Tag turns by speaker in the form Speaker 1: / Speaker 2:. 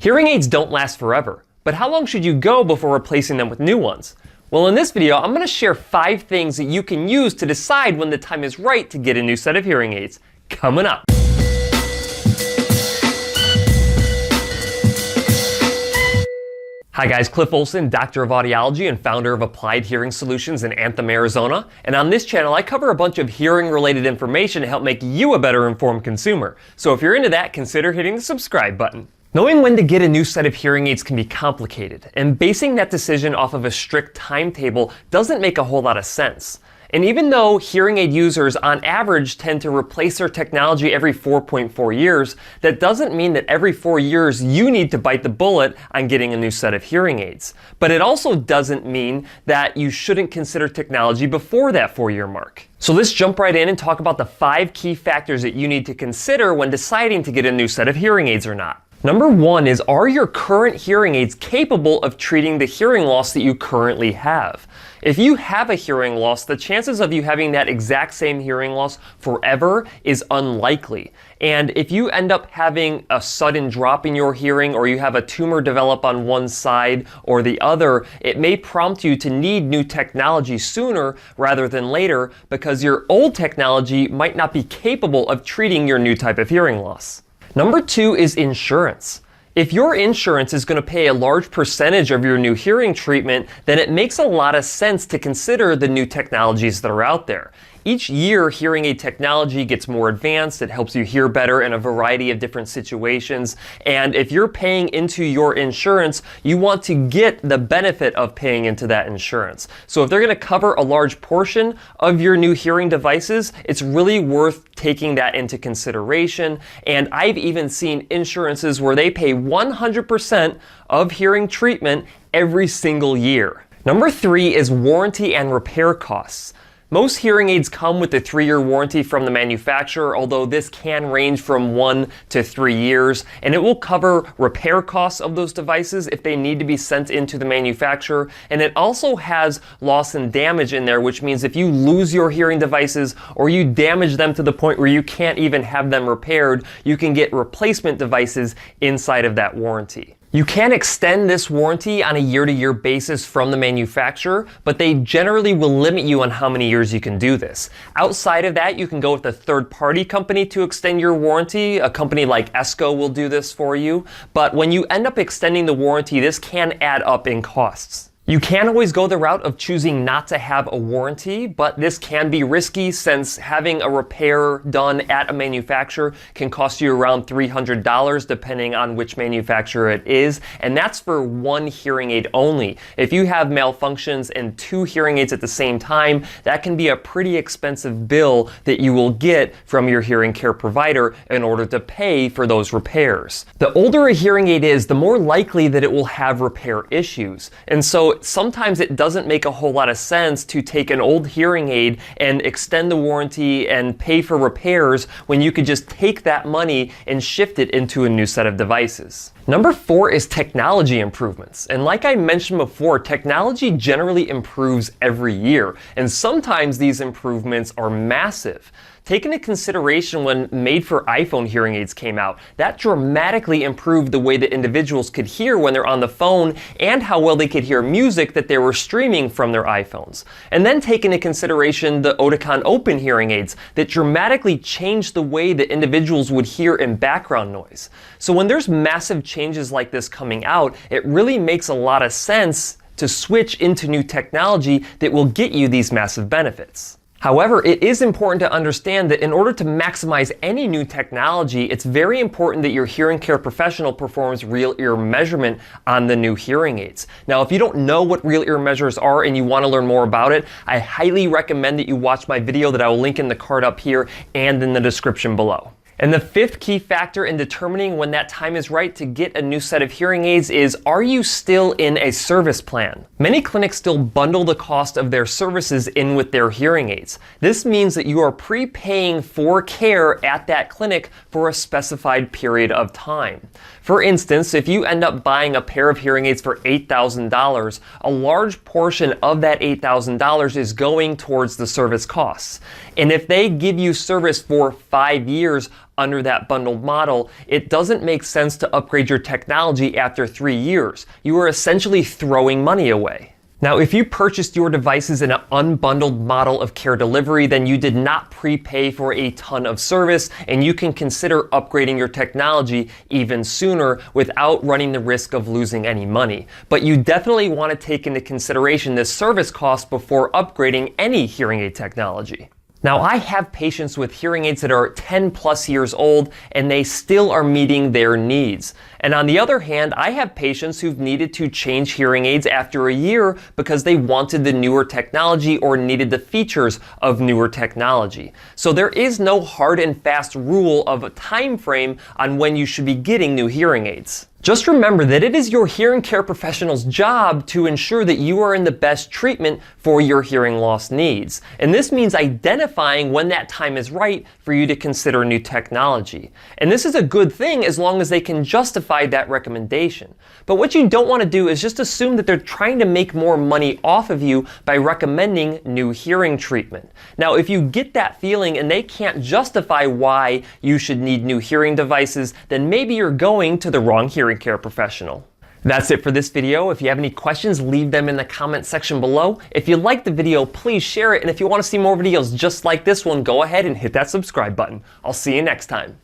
Speaker 1: Hearing aids don't last forever, but how long should you go before replacing them with new ones? Well, in this video, I'm going to share 5 things that you can use to decide when the time is right to get a new set of hearing aids. Coming up. Hi guys, Cliff Olson, Doctor of Audiology and founder of Applied Hearing Solutions in Anthem, Arizona. And on this channel, I cover a bunch of hearing-related information to help make you a better informed consumer. So if you're into that, consider hitting the subscribe button. Knowing when to get a new set of hearing aids can be complicated, and basing that decision off of a strict timetable doesn't make a whole lot of sense. And even though hearing aid users on average tend to replace their technology every 4.4 years, that doesn't mean that every 4 years you need to bite the bullet on getting a new set of hearing aids. But it also doesn't mean that you shouldn't consider technology before that 4-year mark. So let's jump right in and talk about the 5 key factors that you need to consider when deciding to get a new set of hearing aids or not. Number 1 is, are your current hearing aids capable of treating the hearing loss that you currently have? If you have a hearing loss, the chances of you having that exact same hearing loss forever is unlikely. And if you end up having a sudden drop in your hearing, or you have a tumor develop on one side or the other, it may prompt you to need new technology sooner rather than later, because your old technology might not be capable of treating your new type of hearing loss. Number 2 is insurance. If your insurance is going to pay a large percentage of your new hearing treatment, then it makes a lot of sense to consider the new technologies that are out there. Each year, hearing aid technology gets more advanced. It helps you hear better in a variety of different situations. And if you're paying into your insurance, you want to get the benefit of paying into that insurance. So if they're going to cover a large portion of your new hearing devices, it's really worth taking that into consideration. And I've even seen insurances where they pay 100% of hearing treatment every single year. Number 3 is warranty and repair costs. Most hearing aids come with a 3-year warranty from the manufacturer, although this can range from 1 to 3 years, and it will cover repair costs of those devices if they need to be sent into the manufacturer. And it also has loss and damage in there, which means if you lose your hearing devices or you damage them to the point where you can't even have them repaired, you can get replacement devices inside of that warranty. You can extend this warranty on a year-to-year basis from the manufacturer, but they generally will limit you on how many years you can do this. Outside of that, you can go with a third-party company to extend your warranty. A company like Esco will do this for you. But when you end up extending the warranty, this can add up in costs. You can always go the route of choosing not to have a warranty, but this can be risky since having a repair done at a manufacturer can cost you around $300 depending on which manufacturer it is, and that's for one hearing aid only. If you have malfunctions in 2 hearing aids at the same time, that can be a pretty expensive bill that you will get from your hearing care provider in order to pay for those repairs. The older a hearing aid is, the more likely that it will have repair issues, and so sometimes it doesn't make a whole lot of sense to take an old hearing aid and extend the warranty and pay for repairs when you could just take that money and shift it into a new set of devices. Number 4 is technology improvements. And like I mentioned before, technology generally improves every year, and sometimes these improvements are massive. Take into consideration when made-for iPhone hearing aids came out, that dramatically improved the way that individuals could hear when they're on the phone and how well they could hear music that they were streaming from their iPhones. And then take into consideration the Oticon Open hearing aids that dramatically changed the way that individuals would hear in background noise. So when there's massive changes like this coming out, it really makes a lot of sense to switch into new technology that will get you these massive benefits. However, it is important to understand that in order to maximize any new technology, it's very important that your hearing care professional performs real ear measurement on the new hearing aids. Now, if you don't know what real ear measures are and you want to learn more about it, I highly recommend that you watch my video that I will link in the card up here and in the description below. And the 5th key factor in determining when that time is right to get a new set of hearing aids is, are you still in a service plan? Many clinics still bundle the cost of their services in with their hearing aids. This means that you are prepaying for care at that clinic for a specified period of time. For instance, if you end up buying a pair of hearing aids for $8,000, a large portion of that $8,000 is going towards the service costs. And if they give you service for 5 years, under that bundled model, it doesn't make sense to upgrade your technology after 3 years. You are essentially throwing money away. Now, if you purchased your devices in an unbundled model of care delivery, then you did not prepay for a ton of service, and you can consider upgrading your technology even sooner without running the risk of losing any money. But you definitely want to take into consideration this service cost before upgrading any hearing aid technology. Now, I have patients with hearing aids that are 10 plus years old and they still are meeting their needs. And on the other hand, I have patients who've needed to change hearing aids after a year because they wanted the newer technology or needed the features of newer technology. So there is no hard and fast rule of a time frame on when you should be getting new hearing aids. Just remember that it is your hearing care professional's job to ensure that you are in the best treatment for your hearing loss needs. And this means identifying when that time is right for you to consider new technology. And this is a good thing as long as they can justify that recommendation. But what you don't want to do is just assume that they're trying to make more money off of you by recommending new hearing treatment. Now, if you get that feeling and they can't justify why you should need new hearing devices, then maybe you're going to the wrong hearing care professional. That's it for this video. If you have any questions, leave them in the comment section below. If you liked the video, please share it. And if you want to see more videos just like this one, go ahead and hit that subscribe button. I'll see you next time.